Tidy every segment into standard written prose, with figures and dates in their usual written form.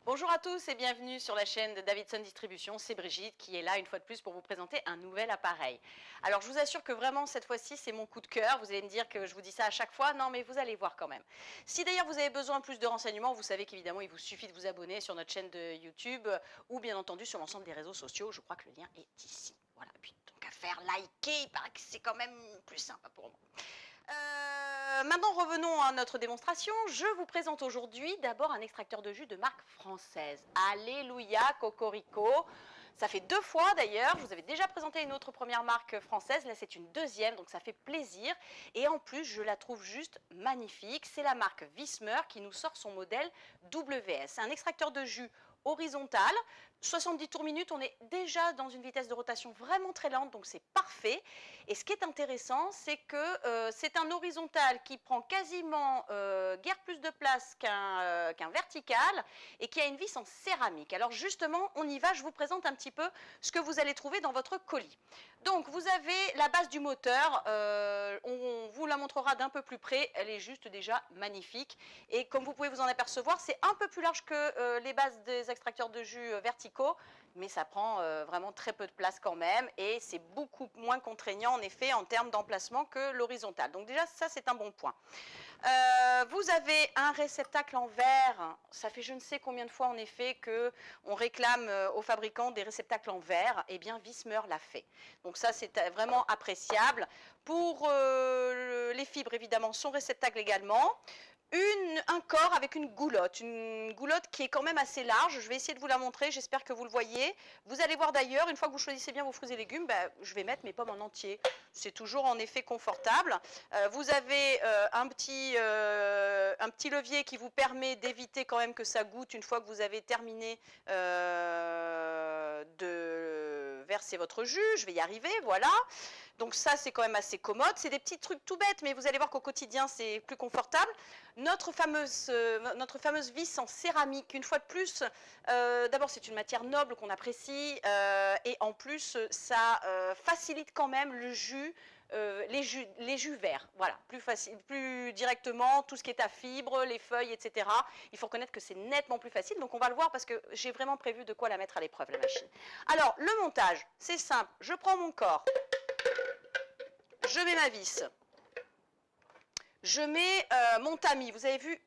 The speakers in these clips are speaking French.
Bonjour à tous et bienvenue sur la chaîne de Davidson Distribution. C'est Brigitte qui est là une fois de plus pour vous présenter un nouvel appareil. Alors je vous assure que vraiment cette fois-ci c'est mon coup de cœur. Vous allez me dire que je vous dis ça à chaque fois. Non mais vous allez voir quand même. Si d'ailleurs vous avez besoin de plus de renseignements, vous savez qu'évidemment il vous suffit de vous abonner sur notre chaîne de YouTube ou bien entendu sur l'ensemble des réseaux sociaux. Je crois que le lien est ici. Voilà, puis tant qu'à faire, liker, il paraît que c'est quand même plus sympa pour moi. Maintenant, revenons à notre démonstration. Je vous présente aujourd'hui d'abord un extracteur de jus de marque française. Alléluia, Cocorico. Ça fait 2 fois d'ailleurs. Je vous avais déjà présenté une autre première marque française. Là, c'est une deuxième, donc ça fait plaisir. Et en plus, je la trouve juste magnifique. C'est la marque Wismer qui nous sort son modèle WS. C'est un extracteur de jus horizontal. 70 tours minutes, on est déjà dans une vitesse de rotation vraiment très lente, donc c'est parfait. Et ce qui est intéressant, c'est que c'est un horizontal qui prend quasiment guère plus de place qu'un vertical et qui a une vis en céramique. Alors justement, on y va, je vous présente un petit peu ce que vous allez trouver dans votre colis. Donc vous avez la base du moteur, on vous la montrera d'un peu plus près, elle est juste déjà magnifique. Et comme vous pouvez vous en apercevoir, c'est un peu plus large que les bases des extracteurs de jus verticaux, mais ça prend vraiment très peu de place quand même et c'est beaucoup moins contraignant en effet en termes d'emplacement que l'horizontal. Donc déjà ça c'est un bon point. Vous avez un réceptacle en verre. Ça fait je ne sais combien de fois en effet qu'on réclame aux fabricants des réceptacles en verre. Eh bien Wismer l'a fait. Donc ça c'est vraiment appréciable. Pour les fibres évidemment, son réceptacle également. Un corps avec une goulotte qui est quand même assez large. Je vais essayer de vous la montrer, j'espère que vous le voyez. Vous allez voir d'ailleurs, une fois que vous choisissez bien vos fruits et légumes, je vais mettre mes pommes en entier. C'est toujours en effet confortable. Vous avez un petit levier qui vous permet d'éviter quand même que ça goûte une fois que vous avez terminé de verser votre jus. Je vais y arriver, voilà. Donc ça, c'est quand même assez commode. C'est des petits trucs tout bêtes, mais vous allez voir qu'au quotidien, c'est plus confortable. Notre fameuse vis en céramique, une fois de plus, d'abord, c'est une matière noble qu'on apprécie, et en plus, ça facilite quand même le jus, les jus verts, voilà, plus facile, plus directement, tout ce qui est à fibres, les feuilles, etc. Il faut reconnaître que c'est nettement plus facile, donc on va le voir parce que j'ai vraiment prévu de quoi la mettre à l'épreuve, la machine. Alors, le montage, c'est simple, je prends mon corps, je mets ma vis, je mets mon tamis, vous avez vu,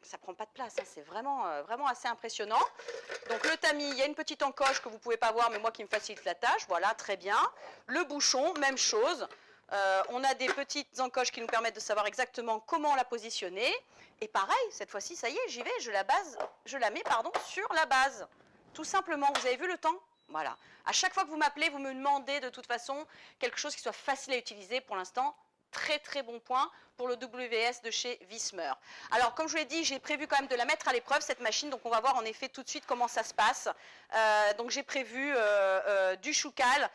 ça prend pas de place, hein, c'est vraiment, vraiment assez impressionnant. Donc le tamis, il y a une petite encoche que vous ne pouvez pas voir, mais moi qui me facilite la tâche, voilà, très bien. Le bouchon, même chose. On a des petites encoches qui nous permettent de savoir exactement comment la positionner. Et pareil, cette fois-ci, ça y est, j'y vais, je la mets sur la base. Tout simplement, vous avez vu le temps? Voilà. À chaque fois que vous m'appelez, vous me demandez de toute façon quelque chose qui soit facile à utiliser. Pour l'instant, très très bon point pour le WS de chez Wismer. Alors comme je vous l'ai dit, j'ai prévu quand même de la mettre à l'épreuve cette machine, donc on va voir en effet tout de suite comment ça se passe. Donc j'ai prévu du choucal,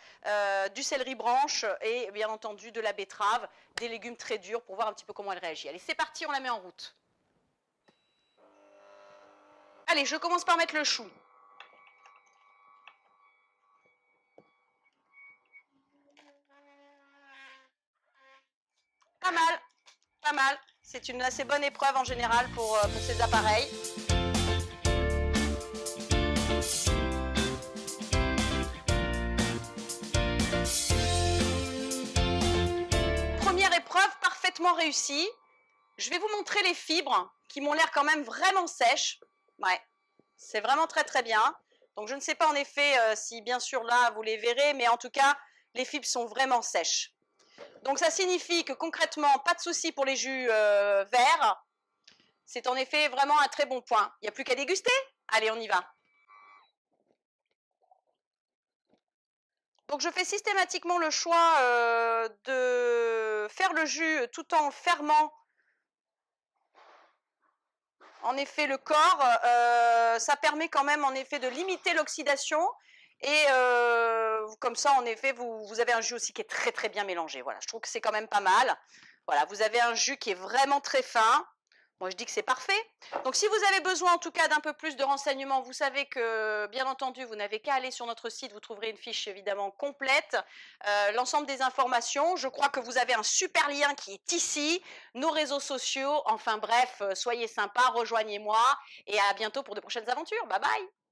du céleri branche et bien entendu de la betterave, des légumes très durs pour voir un petit peu comment elle réagit. Allez, c'est parti, on la met en route. Allez, je commence par mettre le chou. Pas mal, pas mal. C'est une assez bonne épreuve en général pour ces appareils. Première épreuve parfaitement réussie. Je vais vous montrer les fibres qui m'ont l'air quand même vraiment sèches. Ouais, c'est vraiment très très bien. Donc je ne sais pas en effet si bien sûr là vous les verrez, mais en tout cas les fibres sont vraiment sèches. Donc ça signifie que concrètement, pas de souci pour les jus verts. C'est en effet vraiment un très bon point. Il n'y a plus qu'à déguster. Allez, on y va. Donc je fais systématiquement le choix de faire le jus tout en fermant en effet le corps. Ça permet quand même en effet de limiter l'oxydation et comme ça en effet vous avez un jus aussi qui est très très bien mélangé. Voilà, je trouve que c'est quand même pas mal. Voilà, vous avez un jus qui est vraiment très fin. Moi, je dis que c'est parfait. Donc, si vous avez besoin, en tout cas, d'un peu plus de renseignements, vous savez que, bien entendu, vous n'avez qu'à aller sur notre site. Vous trouverez une fiche évidemment complète, l'ensemble des informations. Je crois que vous avez un super lien qui est ici, nos réseaux sociaux. Enfin bref, soyez sympas, rejoignez-moi et à bientôt pour de prochaines aventures. Bye bye.